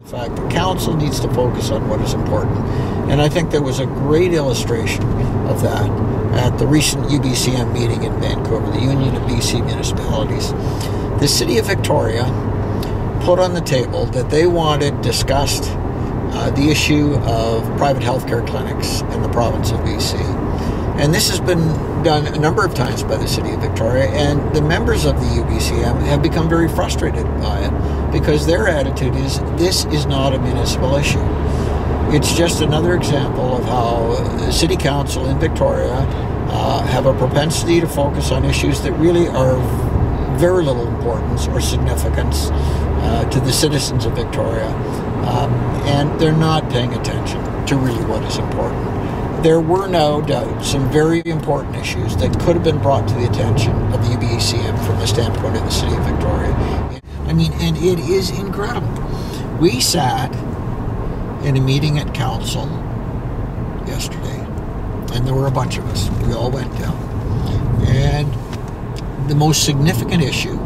In fact, the council needs to focus on what is important. And I think there was a great illustration of that at the recent UBCM meeting in Vancouver, the Union of BC Municipalities. The City of Victoria put on the table that they discussed the issue of private healthcare clinics in the province of BC. And this has been done a number of times by the City of Victoria, and the members of the UBCM have become very frustrated by it because their attitude is this is not a municipal issue. It's just another example of how the City Council in Victoria have a propensity to focus on issues that really are very little importance or significance to the citizens of Victoria, and they're not paying attention to really what is important. There were no doubt some very important issues that could have been brought to the attention of the UBCM from the standpoint of the City of Victoria. I mean, and it is incredible. We sat in a meeting at council yesterday, and there were a bunch of us. We all went down. And the most significant issue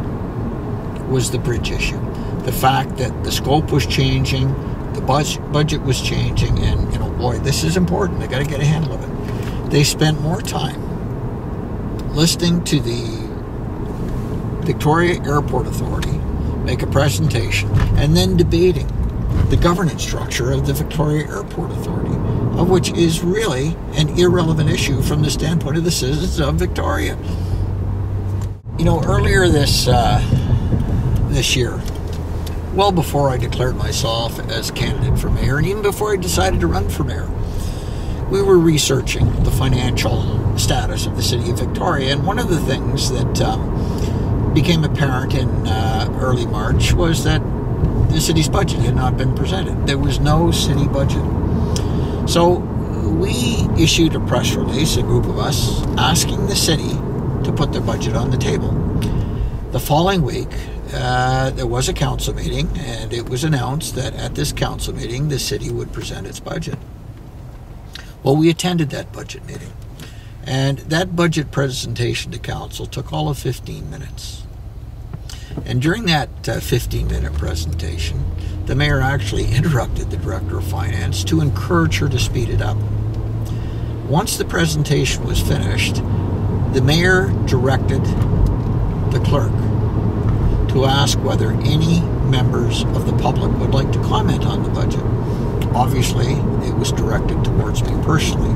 was the bridge issue. The fact that the scope was changing, the budget was changing, and, boy, this is important. They got to get a handle of it. They spent more time listening to the Victoria Airport Authority make a presentation and then debating the governance structure of the Victoria Airport Authority, of which is really an irrelevant issue from the standpoint of the citizens of Victoria. Earlier this year, well before I declared myself as candidate for mayor, and even before I decided to run for mayor, we were researching the financial status of the City of Victoria, and one of the things that became apparent in early March was that the city's budget had not been presented. There was no city budget. So we issued a press release, a group of us, asking the city to put their budget on the table. The following week, there was a council meeting, and it was announced that at this council meeting, the city would present its budget. Well, we attended that budget meeting, and that budget presentation to council took all of 15 minutes. And during that 15-minute presentation, the mayor actually interrupted the director of finance to encourage her to speed it up. Once the presentation was finished, the mayor directed the clerk to ask whether any members of the public would like to comment on the budget. Obviously, it was directed towards me personally.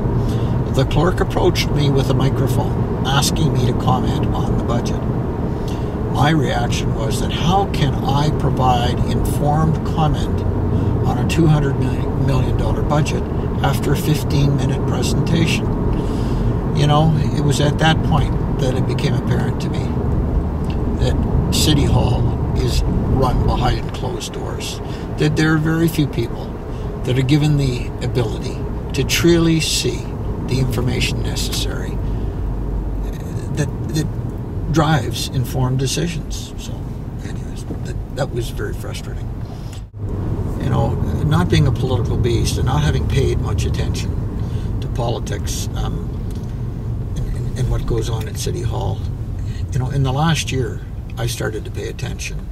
The clerk approached me with a microphone, asking me to comment on the budget. My reaction was that how can I provide informed comment on a $200 million budget after a 15-minute presentation? It was at that point that it became apparent to me that City Hall is run behind closed doors, that there are very few people that are given the ability to truly see the information necessary that drives informed decisions. So anyways, that was very frustrating. Not being a political beast and not having paid much attention to politics and what goes on at City Hall, in the last year, I started to pay attention.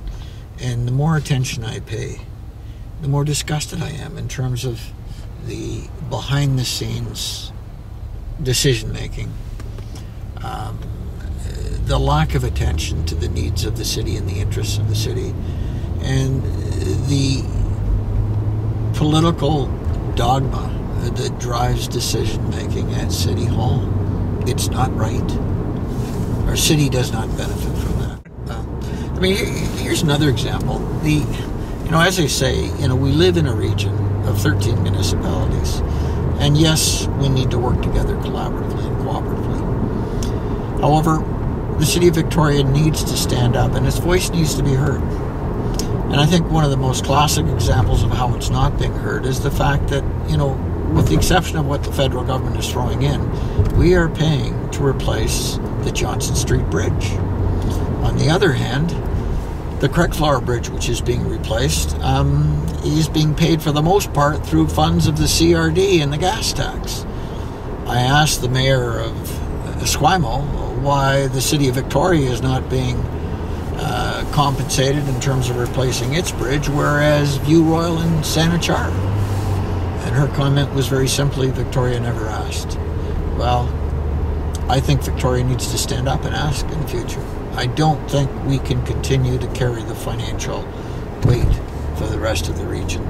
And the more attention I pay, the more disgusted I am in terms of the behind-the-scenes decision-making, the lack of attention to the needs of the city and the interests of the city, and the political dogma that drives decision-making at City Hall. It's not right. Our city does not benefit from that. Here's another example. As I say, we live in a region of 13 municipalities. And yes, we need to work together collaboratively and cooperatively. However, the City of Victoria needs to stand up, and its voice needs to be heard. And I think one of the most classic examples of how it's not being heard is the fact that, with the exception of what the federal government is throwing in, we are paying to replace the Johnson Street Bridge. On the other hand, the Craigflower Bridge, which is being replaced, is being paid for the most part through funds of the CRD and the gas tax. I asked the mayor of Esquimalt why the City of Victoria is not being compensated in terms of replacing its bridge, whereas View Royal and Santa Char. And her comment was very simply, Victoria never asked. Well, I think Victoria needs to stand up and ask in the future. I don't think we can continue to carry the financial weight for the rest of the region.